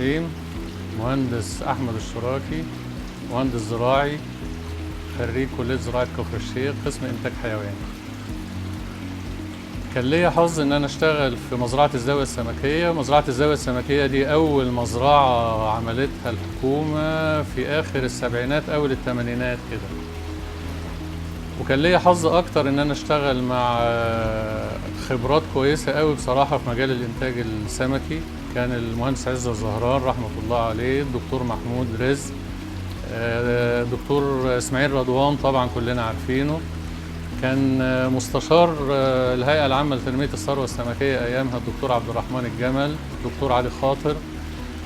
الرحيم. مهندس أحمد الشراكي، مهندس زراعي، خريج كلية زراعة كفر الشيخ، قسم إنتاج حيواني. كان ليا حظ إن أنا أشتغل في مزرعة الزاوية السمكية. مزرعة الزاوية السمكية دي أول مزرعة عملتها الحكومة في آخر السبعينات أول الثمانينات كده. وكان ليا حظ أكتر إن أنا أشتغل مع خبرات كويسة قوي بصراحة في مجال الإنتاج السمكي. كان المهندس عزة الزهران رحمة الله عليه، الدكتور محمود رزق، دكتور إسماعيل رضوان طبعا كلنا عارفينه. كان مستشار الهيئة العامة لتنمية الثروة السمكية أيامها الدكتور عبد الرحمن الجمل، دكتور علي خاطر.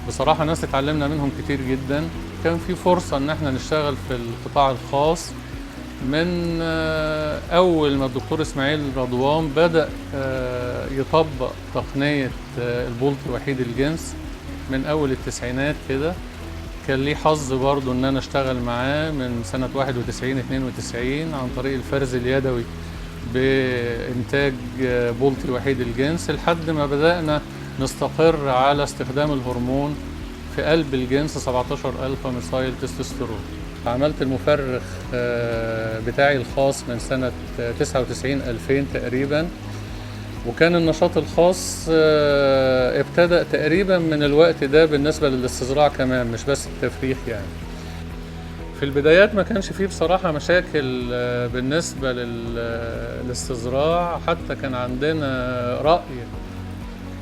بصراحة ناس اتعلمنا منهم كتير جدا. كان في فرصة إن احنا نشتغل في القطاع الخاص من أول ما الدكتور إسماعيل رضوان بدأ يطبق تقنية البلطي وحيد الجنس من أول التسعينات كده. كان لي حظ برضو إن أنا أشتغل معاه من سنة 91-92 عن طريق الفرز اليدوي بإنتاج بلطي وحيد الجنس، لحد ما بدأنا نستقر على استخدام الهرمون في قلب الجنس 17 ألفا ميثايل تستوستيرون. عملت المفرخ بتاعي الخاص من سنة 99-2000 تقريبا، وكان النشاط الخاص ابتدأ تقريبا من الوقت ده بالنسبة للاستزراع كمان، مش بس التفريخ يعني. في البدايات ما كانش فيه بصراحة مشاكل بالنسبة للاستزراع، حتى كان عندنا رأي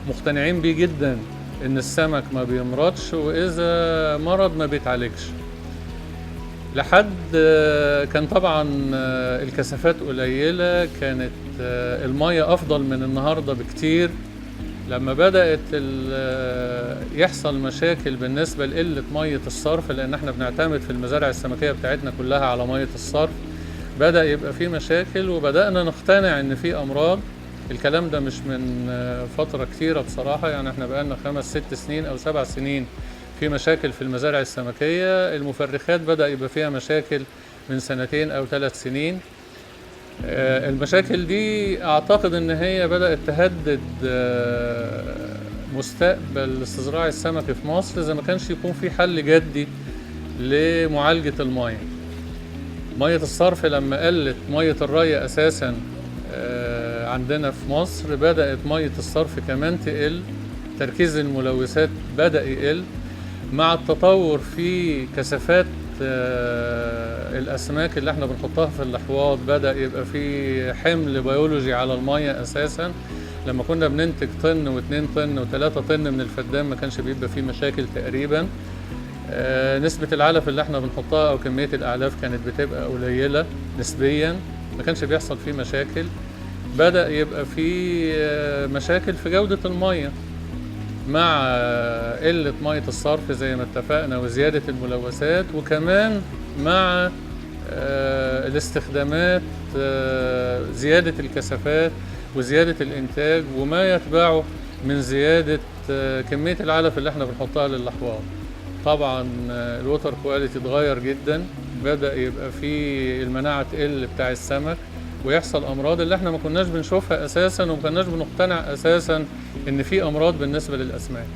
مقتنعين بيه جدا إن السمك ما بيمرضش، وإذا مرض ما بيتعالجش. لحد كان طبعا الكثافات قليلة، كانت المية أفضل من النهاردة بكتير. لما بدأت يحصل مشاكل بالنسبة لقلة مية الصرف، لأن احنا بنعتمد في المزارع السمكية بتاعتنا كلها على مية الصرف، بدأ يبقى في مشاكل وبدأنا نقتنع إن في أمراض. الكلام ده مش من فترة كتيرة بصراحة، يعني احنا بقالنا 5-6 سنين أو 7 سنين في مشاكل في المزارع السمكية. المفرخات بدأ يبقى فيها مشاكل من 2 أو 3 سنين. المشاكل دي أعتقد إن هي بدأت تهدد مستقبل الاستزراع السمكي في مصر إذا ما كانش يكون في حل جدي لمعالجة المياه. مية الصرف لما قلت مية الري أساسا عندنا في مصر، بدأت مية الصرف كمان تقل، تركيز الملوثات بدأ يقل. مع التطور في كثافات الأسماك اللي احنا بنحطها في الأحواض، بدأ يبقى في حمل بيولوجي على المية أساسا. لما كنا بننتج طن و2 طن و3 طن من الفدان ما كانش بيبقى فيه مشاكل تقريبا. نسبة العلف اللي احنا بنحطها أو كمية الأعلاف كانت بتبقى قليلة نسبيا، ما كانش بيحصل فيه مشاكل. بدأ يبقى فيه مشاكل في جودة المية مع قلة مية الصرف زي ما اتفقنا وزيادة الملوثات، وكمان مع الاستخدامات، زيادة الكثافات وزيادة الإنتاج وما يتبعه من زيادة كمية العلف اللي احنا بنحطها للأحواض. طبعا الوتر كواليتي اتغير جدا، بدأ يبقى فيه المناعة تقل بتاع السمك ويحصل أمراض اللي احنا ما كناش بنشوفها أساسا، وما كناش بنقتنع أساسا إن في أمراض بالنسبة للأسماك.